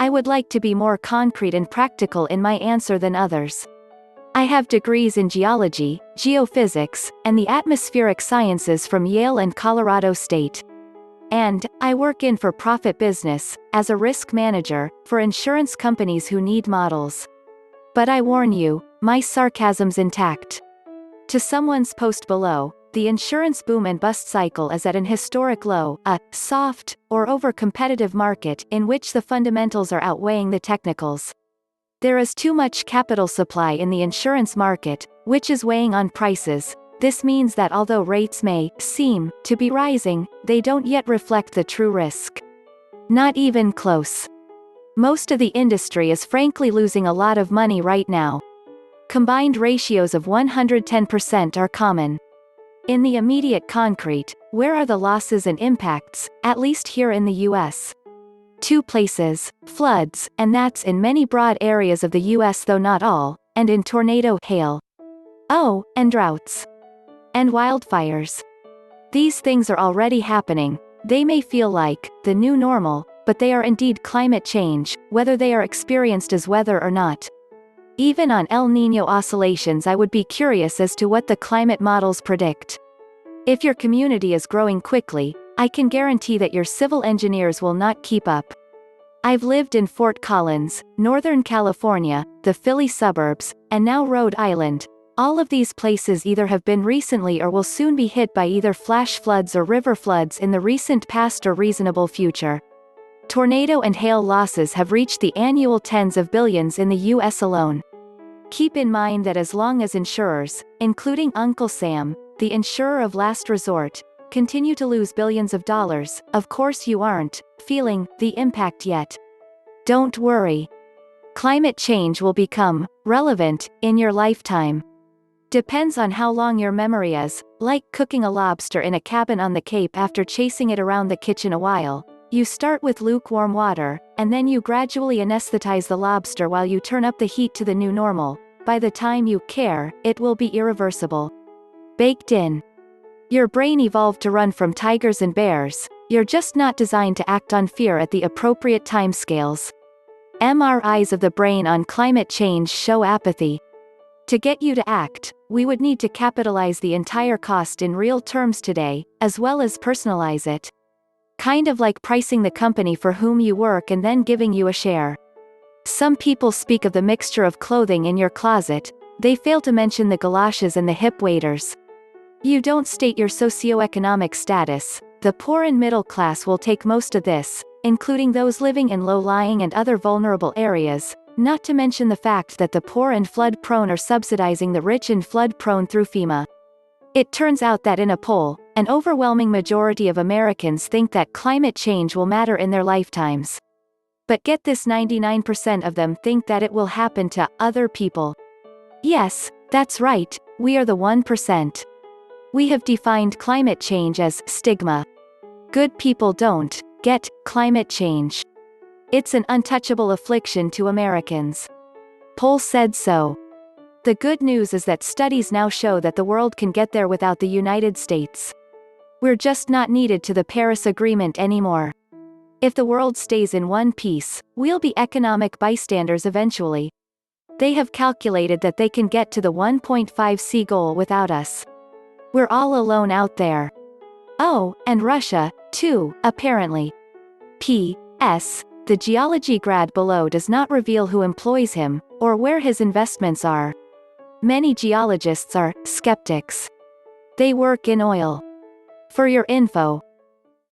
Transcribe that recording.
I would like to be more concrete and practical in my answer than others. I have degrees in geology, geophysics, and the atmospheric sciences from Yale and Colorado State. And, I work in for-profit business, as a risk manager, for insurance companies who need models. But I warn you, my sarcasm's intact. To someone's post below, the insurance boom and bust cycle is at an historic low, a soft, or over-competitive market in which the fundamentals are outweighing the technicals. There is too much capital supply in the insurance market, which is weighing on prices. This means that although rates may seem to be rising, they don't yet reflect the true risk. Not even close. Most of the industry is frankly losing a lot of money right now. Combined ratios of 110% are common. In the immediate concrete, where are the losses and impacts, at least here in the US? Two places: floods, and that's in many broad areas of the US though not all, and in tornado, hail. Oh, and droughts. And wildfires. These things are already happening. They may feel like the new normal, but they are indeed climate change, whether they are experienced as weather or not. Even on El Niño oscillations, I would be curious as to what the climate models predict. If your community is growing quickly, I can guarantee that your civil engineers will not keep up. I've lived in Fort Collins, Northern California, the Philly suburbs, and now Rhode Island. All of these places either have been recently or will soon be hit by either flash floods or river floods in the recent past or reasonable future. Tornado and hail losses have reached the annual tens of billions in the US alone. Keep in mind that as long as insurers, including Uncle Sam, the insurer of last resort, continue to lose billions of dollars, of course you aren't feeling the impact yet. Don't worry. Climate change will become relevant in your lifetime. Depends on how long your memory is, like cooking a lobster in a cabin on the Cape after chasing it around the kitchen a while. You start with lukewarm water, and then you gradually anesthetize the lobster while you turn up the heat to the new normal. By the time you care, it will be irreversible. Baked in. Your brain evolved to run from tigers and bears. You're just not designed to act on fear at the appropriate timescales. MRIs of the brain on climate change show apathy. To get you to act, we would need to capitalize the entire cost in real terms today, as well as personalize it. Kind of like pricing the company for whom you work and then giving you a share. Some people speak of the mixture of clothing in your closet. They fail to mention the galoshes and the hip waders. You don't state your socioeconomic status. The poor and middle class will take most of this, including those living in low-lying and other vulnerable areas, not to mention the fact that the poor and flood-prone are subsidizing the rich and flood-prone through FEMA. It turns out that in a poll, an overwhelming majority of Americans think that climate change will matter in their lifetimes. But get this, 99% of them think that it will happen to other people. Yes, that's right, we are the 1%. We have defined climate change as stigma. Good people don't get climate change. It's an untouchable affliction to Americans. Poll said so. The good news is that studies now show that the world can get there without the United States. We're just not needed to the Paris Agreement anymore. If the world stays in one piece, we'll be economic bystanders eventually. They have calculated that they can get to the 1.5°C goal without us. We're all alone out there. Oh, and Russia, too, apparently. P.S. The geology grad below does not reveal who employs him, or where his investments are. Many geologists are skeptics. They work in oil. For your info,